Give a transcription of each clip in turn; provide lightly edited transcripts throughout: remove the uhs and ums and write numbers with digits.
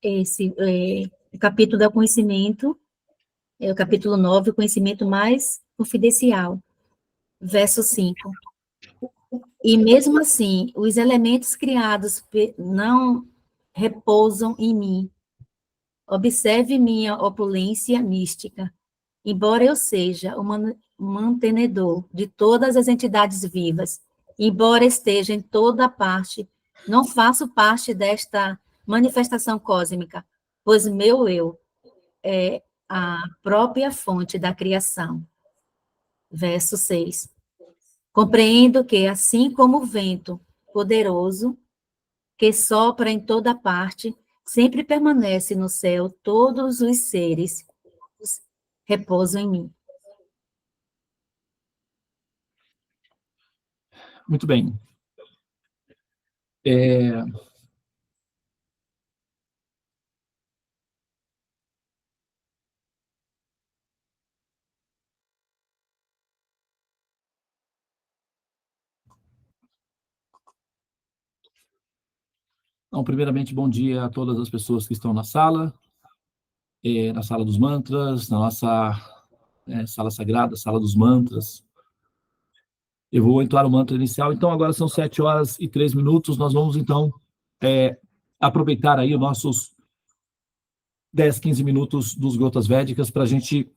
Esse o capítulo do conhecimento, é o capítulo 9, o conhecimento mais confidencial, verso 5. E mesmo assim, os elementos criados não repousam em mim. Observe minha opulência mística. Embora eu seja o mantenedor de todas as entidades vivas, embora esteja em toda parte, não faço parte desta manifestação cósmica, pois meu eu é a própria fonte da criação. Verso 6. Compreendo que, assim como o vento poderoso que sopra em toda parte, sempre permanece no céu, todos os seres repousam em mim. Muito bem. Então, primeiramente, bom dia a todas as pessoas que estão na sala dos mantras, na nossa sala sagrada, sala dos mantras. Eu vou entoar o mantra inicial. Então, agora são 7h03. Nós vamos, então, aproveitar aí os nossos 10, 15 minutos dos Gotas Védicas para a gente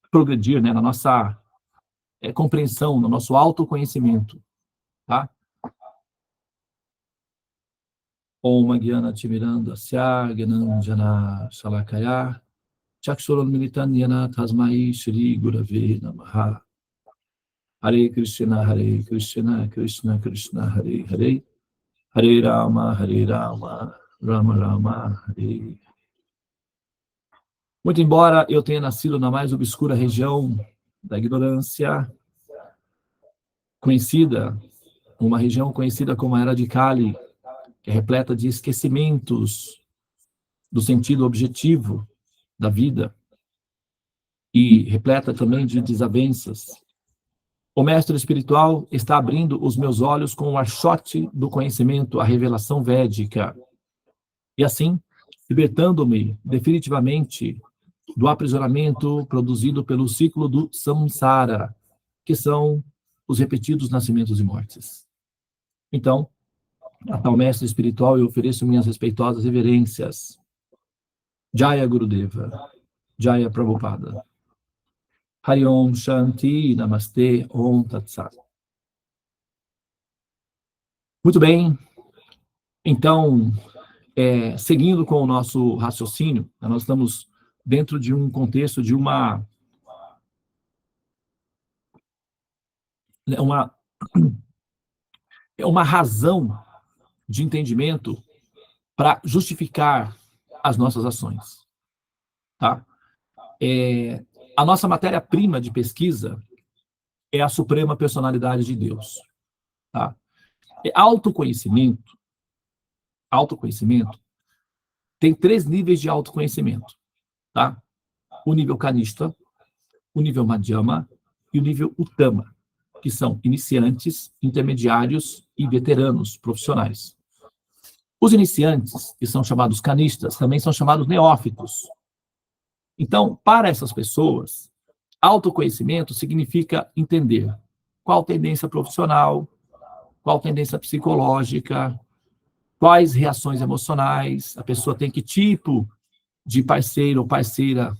progredir, né, na nossa compreensão, no nosso autoconhecimento, tá? Om Gyana Timirandasya Gyananjana Shalakaya Chakshurunmilitan Yana Tasmai Shri Gurave Namaha. Hare Krishna, Krishna Krishna, Hare Hare, Hare Rama, Rama Rama, Hare. Muito embora eu tenha nascido na mais obscura região da ignorância, uma região conhecida como a Era de Kali, que é repleta de esquecimentos do sentido objetivo da vida e repleta também de desavenças, o mestre espiritual está abrindo os meus olhos com o achote do conhecimento, a revelação védica, e assim, libertando-me definitivamente do aprisionamento produzido pelo ciclo do samsara, que são os repetidos nascimentos e mortes. Então, a tal mestre espiritual, eu ofereço minhas respeitosas reverências. Jaya Gurudeva, Jaya Prabhupada. Hari Om Shanti, Namaste, Om Tat Sat. Muito bem, então, seguindo com o nosso raciocínio, nós estamos dentro de um contexto de uma razão de entendimento para justificar as nossas ações. Tá? A nossa matéria-prima de pesquisa é a suprema personalidade de Deus. Tá? Autoconhecimento tem 3 níveis de autoconhecimento. Tá? O nível Kanishta, o nível Madhyama e o nível Uttama, que são iniciantes, intermediários e veteranos profissionais. Os iniciantes, que são chamados canistas, também são chamados neófitos. Então, para essas pessoas, autoconhecimento significa entender qual tendência profissional, qual tendência psicológica, quais reações emocionais, a pessoa tem que tipo de parceiro ou parceira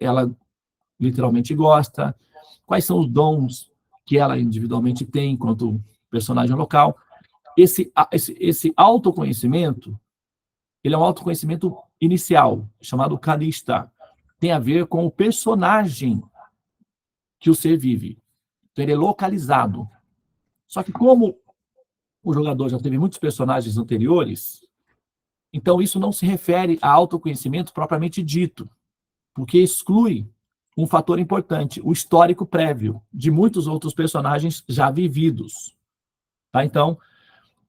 ela literalmente gosta, quais são os dons que ela individualmente tem enquanto personagem local. Esse autoconhecimento, ele é um autoconhecimento inicial, chamado Kanishta. Tem a ver com o personagem que o ser vive. Então, ele é localizado. Só que como o jogador já teve muitos personagens anteriores, então isso não se refere a autoconhecimento propriamente dito, porque exclui um fator importante, o histórico prévio de muitos outros personagens já vividos. Tá? Então,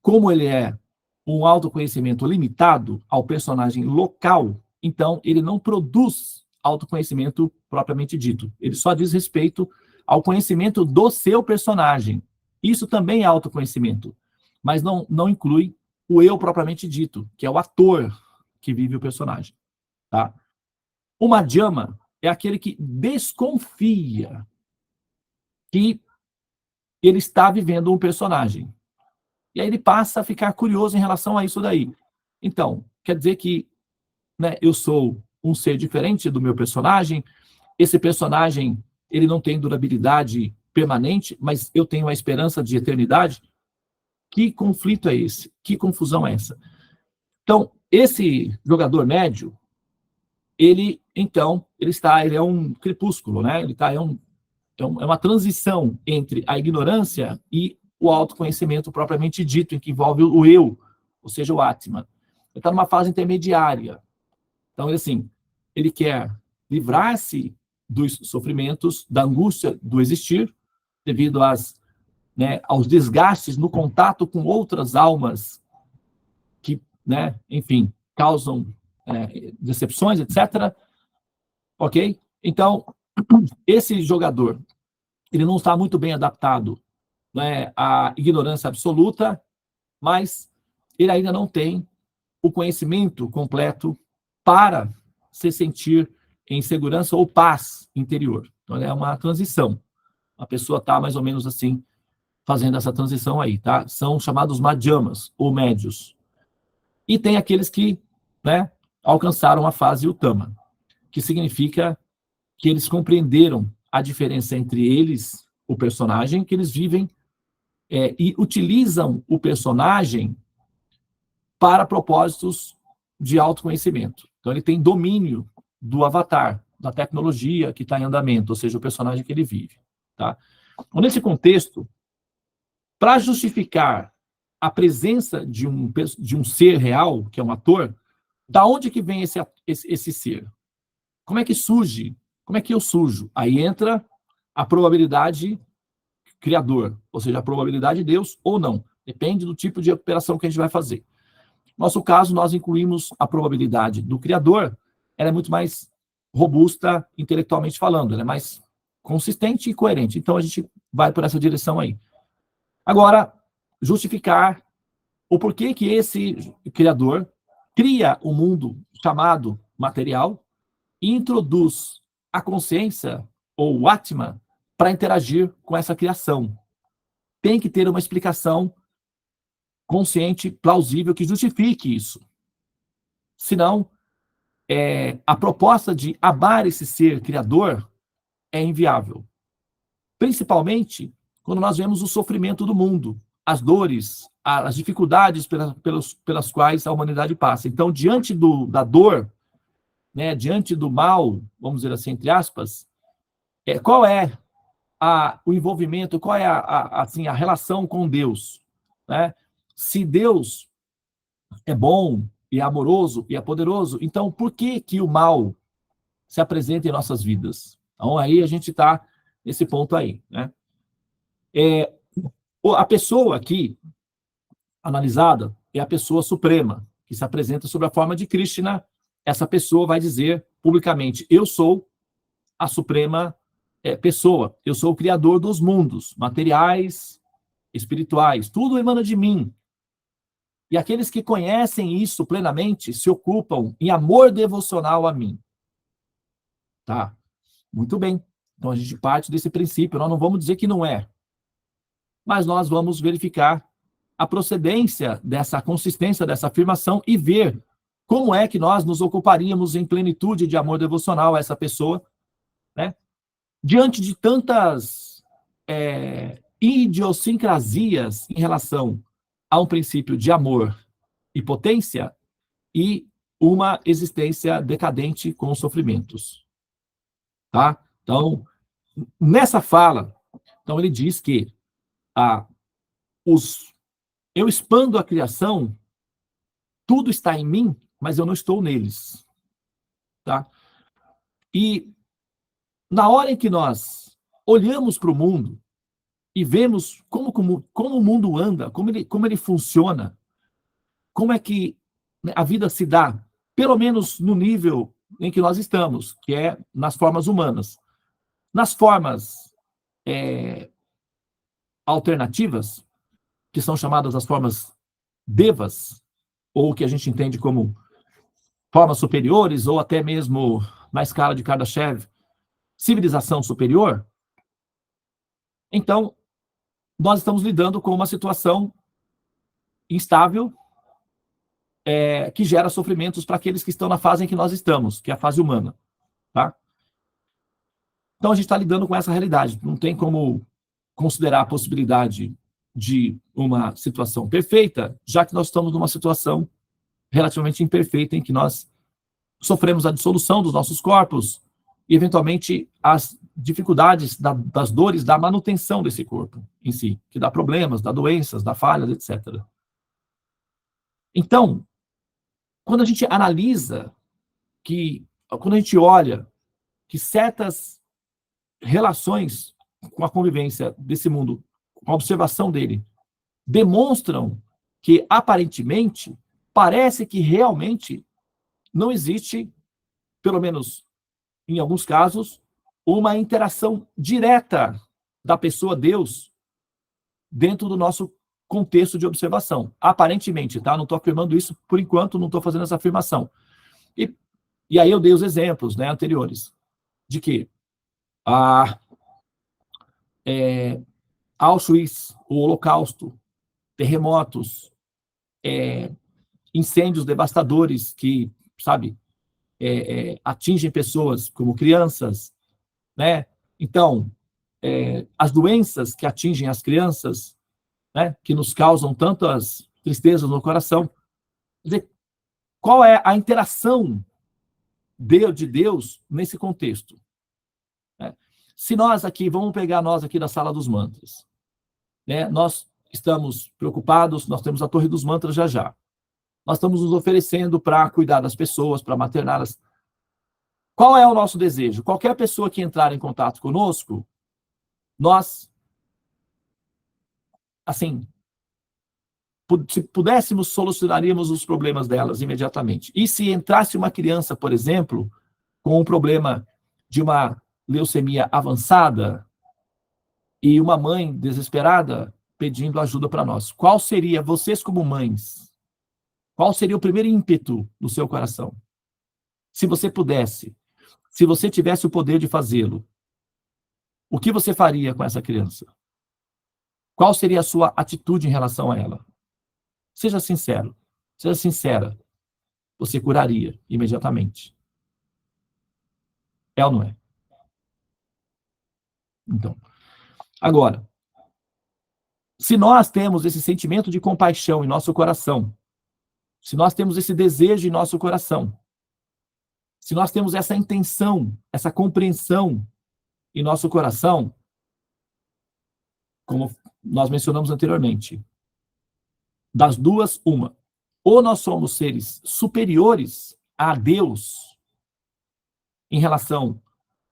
como ele é um autoconhecimento limitado ao personagem local, então ele não produz autoconhecimento propriamente dito. Ele só diz respeito ao conhecimento do seu personagem. Isso também é autoconhecimento, mas não inclui o eu propriamente dito, que é o ator que vive o personagem, tá? O madhyama é aquele que desconfia que ele está vivendo um personagem. E aí ele passa a ficar curioso em relação a isso daí. Então, quer dizer que, né, eu sou um ser diferente do meu personagem, esse personagem ele não tem durabilidade permanente, mas eu tenho a esperança de eternidade. Que conflito é esse? Que confusão é essa? Então, esse jogador médio, ele é um crepúsculo, né? É uma transição entre a ignorância e o autoconhecimento propriamente dito, em que envolve o eu, ou seja, o Atman. Ele está numa fase intermediária. Então, ele quer livrar-se dos sofrimentos, da angústia do existir, devido aos desgastes no contato com outras almas que, enfim, causam decepções, etc. Ok? Então, esse jogador, ele não está muito bem adaptado, né, à ignorância absoluta, mas ele ainda não tem o conhecimento completo para se sentir em segurança ou paz interior. Então, é uma transição. A pessoa está mais ou menos assim, fazendo essa transição aí, tá? São chamados madhyamas, ou médios. E tem aqueles que, né, alcançaram a fase Uttama, que significa que eles compreenderam a diferença entre eles, o personagem, que eles vivem e utilizam o personagem para propósitos de autoconhecimento. Então, ele tem domínio do avatar, da tecnologia que está em andamento, ou seja, o personagem que ele vive. Tá? Então, nesse contexto, para justificar a presença de um ser real, que é um ator, da onde que vem esse ser? Como é que surge? Como é que eu surjo? Aí entra a probabilidade criador, ou seja, a probabilidade de Deus ou não. Depende do tipo de operação que a gente vai fazer. No nosso caso, nós incluímos a probabilidade do criador, ela é muito mais robusta intelectualmente falando, ela é mais consistente e coerente. Então, a gente vai por essa direção aí. Agora, justificar o porquê que esse criador cria o mundo chamado material e introduz a consciência, ou o Atman, para interagir com essa criação. Tem que ter uma explicação consciente, plausível, que justifique isso. Senão, a proposta de amar esse ser criador é inviável. Principalmente quando nós vemos o sofrimento do mundo, as dores, as dificuldades pelas quais a humanidade passa. Então, diante da dor, né, diante do mal, vamos dizer assim, entre aspas, qual é o envolvimento, qual é a relação com Deus? Né? Se Deus é bom, e é amoroso, e é poderoso, então por que que o mal se apresenta em nossas vidas? Então aí a gente está nesse ponto aí. Né? A pessoa aqui, analisada, é a pessoa suprema, que se apresenta sob a forma de Krishna. Essa pessoa vai dizer publicamente, eu sou a suprema pessoa, eu sou o criador dos mundos, materiais, espirituais, tudo emana de mim. E aqueles que conhecem isso plenamente se ocupam em amor devocional a mim. Tá? Muito bem. Então a gente parte desse princípio, nós não vamos dizer que não é, mas nós vamos verificar a procedência dessa consistência, dessa afirmação e ver como é que nós nos ocuparíamos em plenitude de amor devocional a essa pessoa, né? Diante de tantas idiosincrasias em relação a um princípio de amor e potência e uma existência decadente com sofrimentos. Tá? Então, nessa fala, então ele diz que eu expando a criação, tudo está em mim, mas eu não estou neles. Tá? E na hora em que nós olhamos para o mundo e vemos como o mundo anda, como ele funciona, como é que a vida se dá, pelo menos no nível em que nós estamos, que é nas formas humanas. Nas formas alternativas, que são chamadas as formas devas, ou o que a gente entende como formas superiores, ou até mesmo, na escala de Kardashev, civilização superior, então nós estamos lidando com uma situação instável, que gera sofrimentos para aqueles que estão na fase em que nós estamos, que é a fase humana. Tá? Então a gente está lidando com essa realidade. Não tem como considerar a possibilidade de uma situação perfeita, já que nós estamos numa situação relativamente imperfeita em que nós sofremos a dissolução dos nossos corpos e, eventualmente, as dificuldades das dores da manutenção desse corpo em si, que dá problemas, dá doenças, dá falhas, etc. Então, quando a gente analisa quando a gente olha que certas relações com a convivência desse mundo, com a observação dele, demonstram que, aparentemente, parece que realmente não existe, pelo menos em alguns casos, uma interação direta da pessoa Deus dentro do nosso contexto de observação. Aparentemente, tá? Não estou afirmando isso por enquanto, não estou fazendo essa afirmação. E aí eu dei os exemplos, né, anteriores, de que Auschwitz, o Holocausto, terremotos, incêndios devastadores que, sabe, atingem pessoas como crianças, né? Então, as doenças que atingem as crianças, né, que nos causam tantas tristezas no coração. Quer dizer, qual é a interação de Deus nesse contexto? Né? Se nós aqui, vamos pegar nós aqui da Sala dos Mantras, né, nós estamos preocupados, nós temos a Torre dos Mantras já já. Nós estamos nos oferecendo para cuidar das pessoas, para materná-las. Qual é o nosso desejo? Qualquer pessoa que entrar em contato conosco, nós, assim, se pudéssemos, solucionaríamos os problemas delas imediatamente. E se entrasse uma criança, por exemplo, com um problema de uma leucemia avançada e uma mãe desesperada pedindo ajuda para nós, qual seria, vocês como mães, qual seria o primeiro ímpeto do seu coração? Se você pudesse, se você tivesse o poder de fazê-lo, o que você faria com essa criança? Qual seria a sua atitude em relação a ela? Seja sincero, seja sincera. Você curaria imediatamente. É ou não é? Então, agora, se nós temos esse sentimento de compaixão em nosso coração, se nós temos esse desejo em nosso coração, se nós temos essa intenção, essa compreensão em nosso coração, como nós mencionamos anteriormente, das duas, uma. Ou nós somos seres superiores a Deus em relação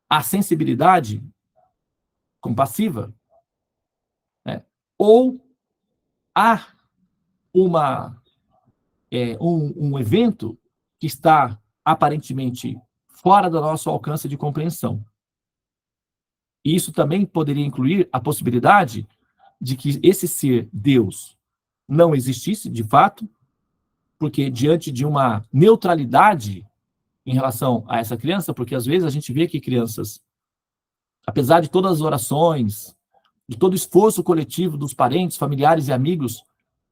à sensibilidade compassiva, né? Ou há um evento que está aparentemente fora do nosso alcance de compreensão. E isso também poderia incluir a possibilidade de que esse ser Deus não existisse, de fato, porque diante de uma neutralidade em relação a essa criança, porque às vezes a gente vê que crianças, apesar de todas as orações, de todo o esforço coletivo dos parentes, familiares e amigos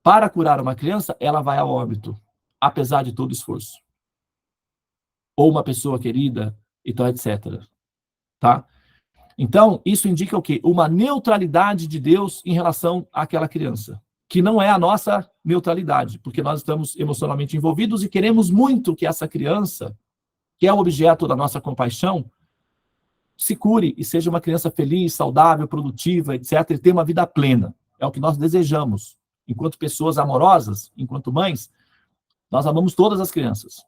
para curar uma criança, ela vai a óbito, apesar de todo o esforço. Ou uma pessoa querida, e tal, etc. Tá? Então, isso indica o quê? Uma neutralidade de Deus em relação àquela criança, que não é a nossa neutralidade, porque nós estamos emocionalmente envolvidos e queremos muito que essa criança, que é o objeto da nossa compaixão, se cure e seja uma criança feliz, saudável, produtiva, etc., e tenha uma vida plena. É o que nós desejamos. Enquanto pessoas amorosas, enquanto mães, nós amamos todas as crianças.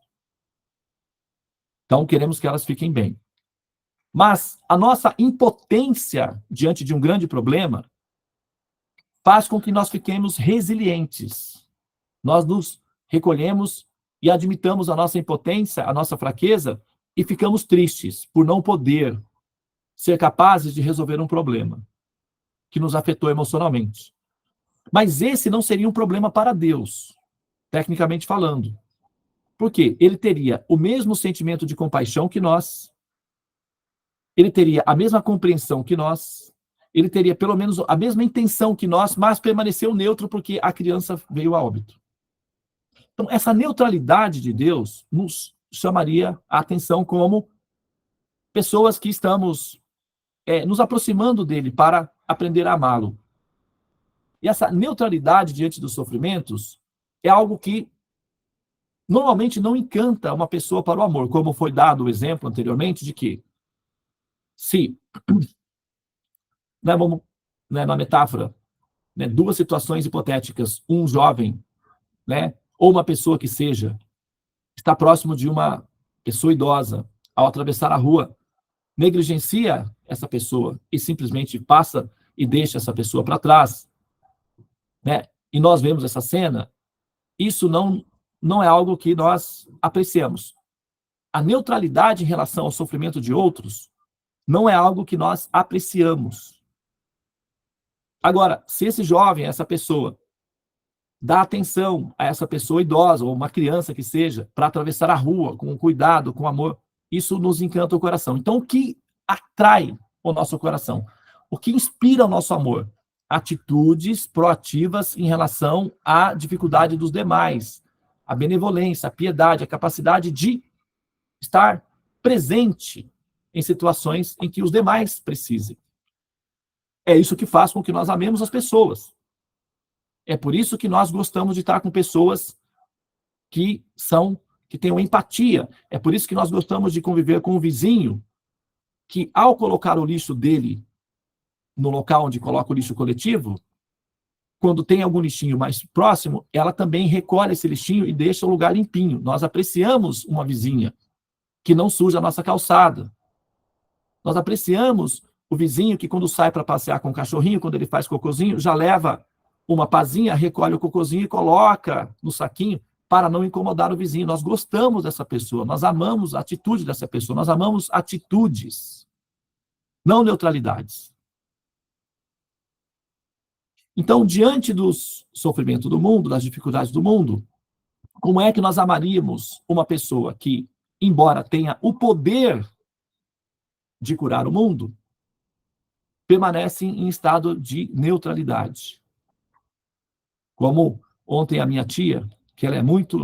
Então, queremos que elas fiquem bem. Mas a nossa impotência diante de um grande problema faz com que nós fiquemos resilientes. Nós nos recolhemos e admitamos a nossa impotência, a nossa fraqueza, e ficamos tristes por não poder ser capazes de resolver um problema que nos afetou emocionalmente. Mas esse não seria um problema para Deus. tecnicamente falando. Por quê? Ele teria o mesmo sentimento de compaixão que nós, ele teria a mesma compreensão que nós, ele teria pelo menos a mesma intenção que nós, mas permaneceu neutro porque a criança veio a óbito. Então, essa neutralidade de Deus nos chamaria a atenção como pessoas que estamos nos aproximando dele para aprender a amá-lo. E essa neutralidade diante dos sofrimentos é algo que normalmente não encanta uma pessoa para o amor, como foi dado o exemplo anteriormente de que se, vamos, na metáfora, duas situações hipotéticas, um jovem, ou uma pessoa que seja, está próximo de uma pessoa idosa, ao atravessar a rua, negligencia essa pessoa e simplesmente passa e deixa essa pessoa para trás, e nós vemos essa cena, isso não é algo que nós apreciamos. A neutralidade em relação ao sofrimento de outros não é algo que nós apreciamos. Agora, se esse jovem, essa pessoa, dá atenção a essa pessoa idosa, ou uma criança que seja, para atravessar a rua com cuidado, com amor, isso nos encanta o coração. Então, o que atrai o nosso coração? O que inspira o nosso amor? Atitudes proativas em relação à dificuldade dos demais, a benevolência, a piedade, a capacidade de estar presente em situações em que os demais precisem. É isso que faz com que nós amemos as pessoas. É por isso que nós gostamos de estar com pessoas que tenham empatia. É por isso que nós gostamos de conviver com o vizinho que, ao colocar o lixo dele no local onde coloca o lixo coletivo, quando tem algum lixinho mais próximo, ela também recolhe esse lixinho e deixa o lugar limpinho. Nós apreciamos uma vizinha que não suja a nossa calçada. Nós apreciamos o vizinho que, quando sai para passear com o cachorrinho, quando ele faz cocôzinho, já leva uma pazinha, recolhe o cocôzinho e coloca no saquinho para não incomodar o vizinho. Nós gostamos dessa pessoa, nós amamos a atitude dessa pessoa, nós amamos atitudes, não neutralidades. Então, diante dos sofrimentos do mundo, das dificuldades do mundo, como é que nós amaríamos uma pessoa que, embora tenha o poder de curar o mundo, permanece em estado de neutralidade? Como ontem a minha tia, que ela é muito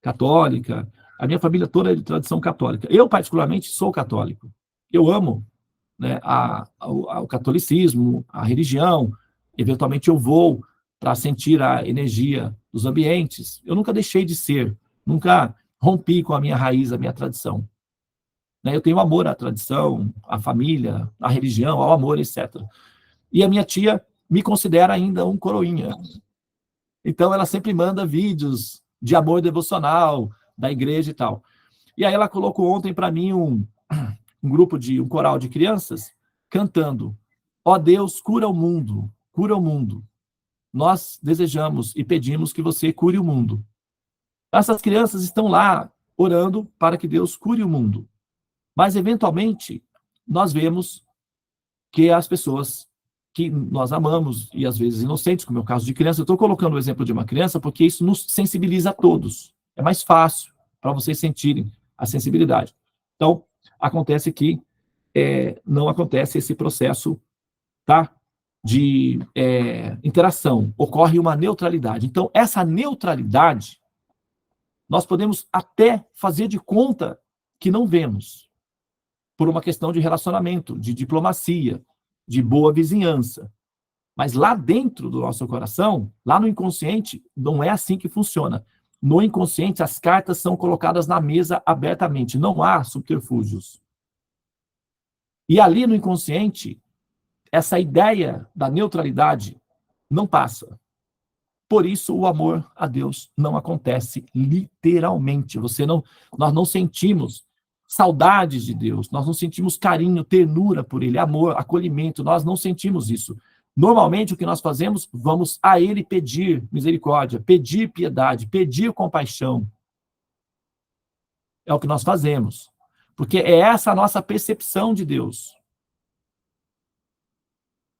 católica, a minha família toda é de tradição católica. Eu, particularmente, sou católico. Eu amo o catolicismo, a religião. Eventualmente eu vou para sentir a energia dos ambientes. Eu nunca deixei de ser, nunca rompi com a minha raiz, a minha tradição. Eu tenho amor à tradição, à família, à religião, ao amor, etc. E a minha tia me considera ainda um coroinha. Então ela sempre manda vídeos de amor devocional da igreja e tal. E aí ela colocou ontem para mim um coral de crianças cantando: ó Deus, cura o mundo, cura o mundo. Nós desejamos e pedimos que você cure o mundo. Essas crianças estão lá orando para que Deus cure o mundo. Mas, eventualmente, nós vemos que as pessoas que nós amamos, e às vezes inocentes, como é o caso de criança, eu estou colocando o exemplo de uma criança porque isso nos sensibiliza a todos. É mais fácil para vocês sentirem a sensibilidade. Então, acontece que não acontece esse processo, de interação. Ocorre uma neutralidade. Então, essa neutralidade, nós podemos até fazer de conta que não vemos, por uma questão de relacionamento, de diplomacia, de boa vizinhança. Mas lá dentro do nosso coração, lá no inconsciente, não é assim que funciona. No inconsciente, as cartas são colocadas na mesa abertamente, não há subterfúgios. E ali no inconsciente, essa ideia da neutralidade não passa. Por isso, o amor a Deus não acontece literalmente. Nós não sentimos saudades de Deus, nós não sentimos carinho, ternura por Ele, amor, acolhimento, nós não sentimos isso. Normalmente, o que nós fazemos, vamos a Ele pedir misericórdia, pedir piedade, pedir compaixão. É o que nós fazemos. Porque é essa a nossa percepção de Deus.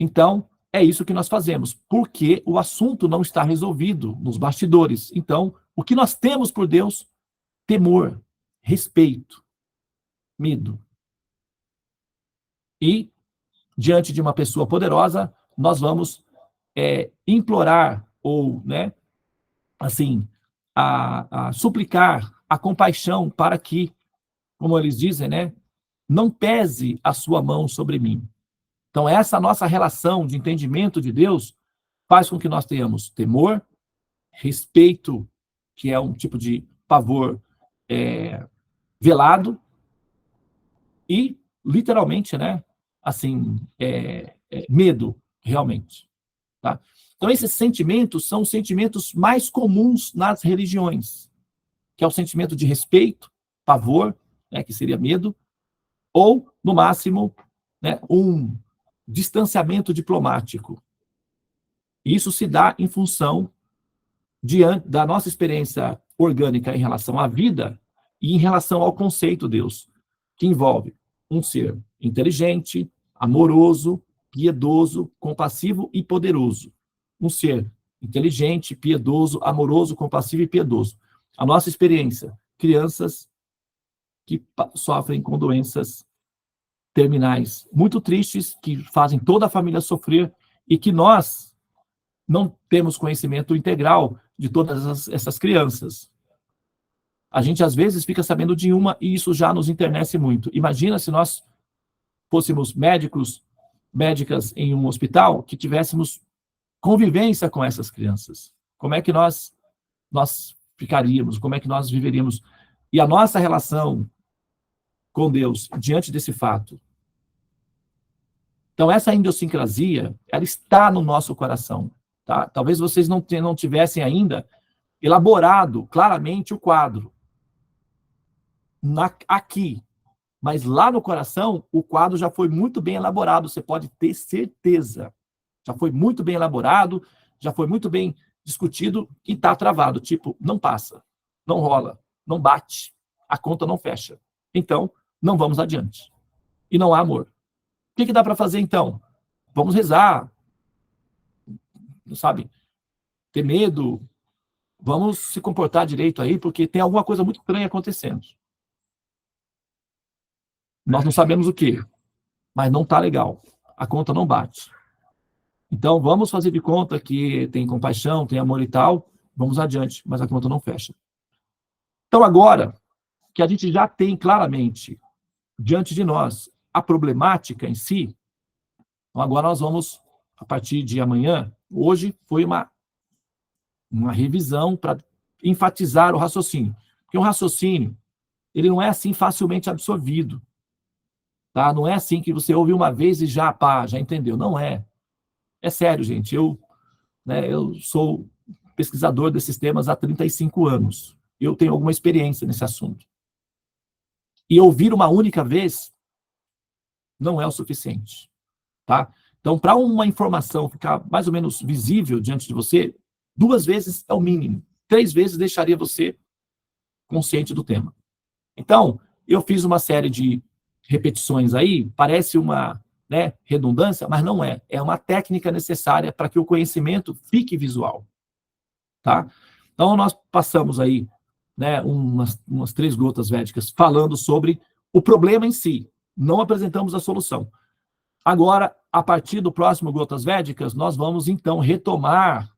Então, é isso que nós fazemos, porque o assunto não está resolvido nos bastidores. Então, O que nós temos por Deus? Temor, respeito, medo. E, diante de uma pessoa poderosa, nós vamos implorar ou, né, assim, a suplicar a compaixão para que, como eles dizem, né, não pese a sua mão sobre mim. Então, essa nossa relação de entendimento de Deus faz com que nós tenhamos temor, respeito, que é um tipo de pavor velado, e, literalmente, né, assim, medo, realmente. Tá? Então, esses sentimentos são os sentimentos mais comuns nas religiões, que é o sentimento de respeito, pavor, né, que seria medo, ou, no máximo, né, um distanciamento diplomático. Isso se dá em função da nossa experiência orgânica em relação à vida e em relação ao conceito Deus, que envolve um ser inteligente, amoroso, piedoso, compassivo e poderoso. Um ser inteligente, piedoso, amoroso, compassivo e piedoso. A nossa experiência, crianças que sofrem com doenças terminais muito tristes, que fazem toda a família sofrer e que nós não temos conhecimento integral de todas essas crianças. A gente, às vezes, fica sabendo de uma e isso já nos internece muito. Imagina se nós fôssemos médicas em um hospital, que tivéssemos convivência com essas crianças. Como é que nós ficaríamos? Como é que nós viveríamos? E a nossa relação com Deus diante desse fato. Então, essa idiosincrasia, ela está no nosso coração. Tá? Talvez vocês não tivessem ainda elaborado claramente o quadro aqui, mas lá no coração, o quadro já foi muito bem elaborado, você pode ter certeza. Já foi muito bem elaborado, já foi muito bem discutido e está travado. Tipo, não passa, não rola, não bate, a conta não fecha. Então, não vamos adiante. E não há amor. O que dá para fazer, então? Vamos rezar, sabe? Ter medo, vamos se comportar direito aí, porque tem alguma coisa muito estranha acontecendo. Nós não sabemos o quê, mas não está legal. A conta não bate. Então, vamos fazer de conta que tem compaixão, tem amor e tal, vamos adiante, mas a conta não fecha. Então, agora que a gente já tem claramente diante de nós a problemática em si, então agora nós vamos, a partir de amanhã, hoje foi uma revisão para enfatizar o raciocínio. Porque o raciocínio, ele não é assim facilmente absorvido. Tá? Não é assim que você ouve uma vez e já entendeu. Não é. É sério, gente. Eu sou pesquisador desses temas há 35 anos. Eu tenho alguma experiência nesse assunto. E ouvir uma única vez não é o suficiente. Tá? Então, para uma informação ficar mais ou menos visível diante de você, 2 vezes é o mínimo. 3 vezes deixaria você consciente do tema. Então, eu fiz uma série de repetições aí, parece uma redundância, mas não é. É uma técnica necessária para que o conhecimento fique visual. Tá? Então, nós passamos aí umas 3 gotas védicas falando sobre o problema em si. Não apresentamos a solução. Agora, a partir do próximo Gotas Védicas, nós vamos, então, retomar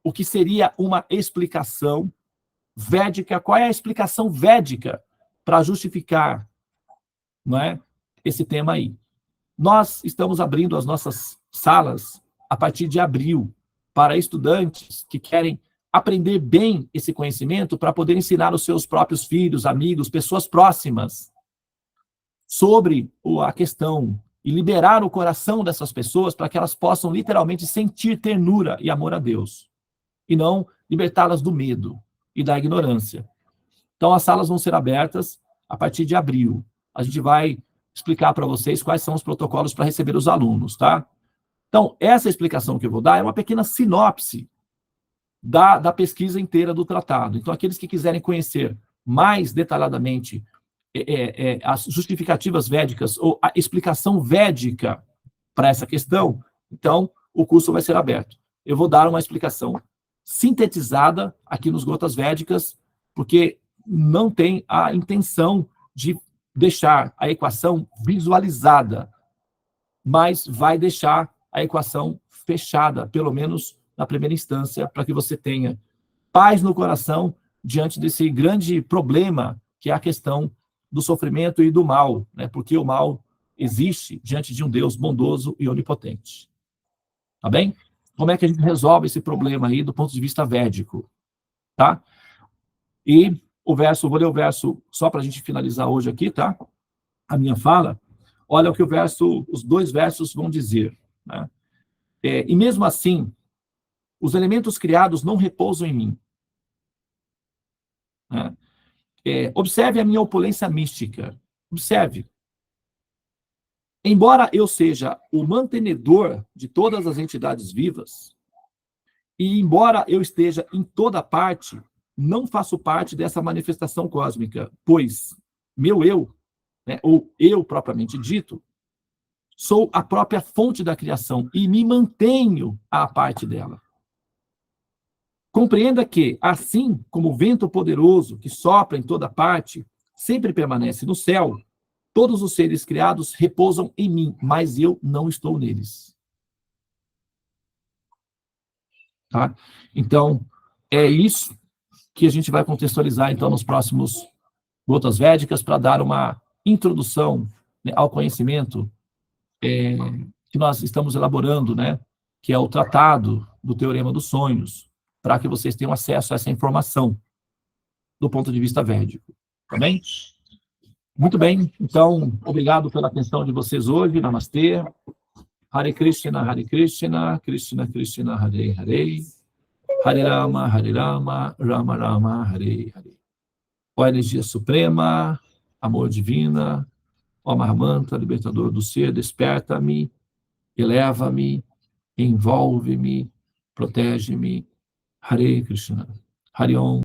o que seria uma explicação védica. Qual é a explicação védica para justificar esse tema aí? Nós estamos abrindo as nossas salas a partir de abril para estudantes que querem aprender bem esse conhecimento para poder ensinar os seus próprios filhos, amigos, pessoas próximas sobre a questão e liberar o coração dessas pessoas para que elas possam literalmente sentir ternura e amor a Deus e não libertá-las do medo e da ignorância. Então, as salas vão ser abertas a partir de abril. A gente vai explicar para vocês quais são os protocolos para receber os alunos, tá? Então, essa explicação que eu vou dar é uma pequena sinopse da pesquisa inteira do tratado. Então, aqueles que quiserem conhecer mais detalhadamente as justificativas védicas ou a explicação védica para essa questão, então, o curso vai ser aberto. Eu vou dar uma explicação sintetizada aqui nos Gotas Védicas, porque não tem a intenção de deixar a equação visualizada, mas vai deixar a equação fechada, pelo menos na primeira instância, para que você tenha paz no coração diante desse grande problema, que é a questão do sofrimento e do mal, né? Porque o mal existe diante de um Deus bondoso e onipotente. Tá bem? Como é que a gente resolve esse problema aí do ponto de vista védico? Tá? E o verso, vou ler o verso só para a gente finalizar hoje aqui, tá? A minha fala. Olha o que os 2 versos vão dizer, né? E mesmo assim, os elementos criados não repousam em mim. Né? Observe a minha opulência mística. Observe. Embora eu seja o mantenedor de todas as entidades vivas, e embora eu esteja em toda parte, não faço parte dessa manifestação cósmica, pois meu eu, né, ou eu propriamente dito, sou a própria fonte da criação e me mantenho à parte dela. Compreenda que, assim como o vento poderoso que sopra em toda parte sempre permanece no céu, todos os seres criados repousam em mim, mas eu não estou neles. Tá? Então, é isso que a gente vai contextualizar, então, nos próximos Gotas Védicas, para dar uma introdução, né, ao conhecimento que nós estamos elaborando, né, que é o Tratado do Teorema dos Sonhos, para que vocês tenham acesso a essa informação do ponto de vista védico. Tá bem? Muito bem. Então, obrigado pela atenção de vocês hoje. Namastê. Hare Krishna, Krishna Krishna, Hare Hare. Hare Rama, Rama Rama, Hare Hare. Ó energia suprema, amor divina, ó Mahamanta, libertador do ser, desperta-me, eleva-me, envolve-me, protege-me. Hare Krishna. Hare Om.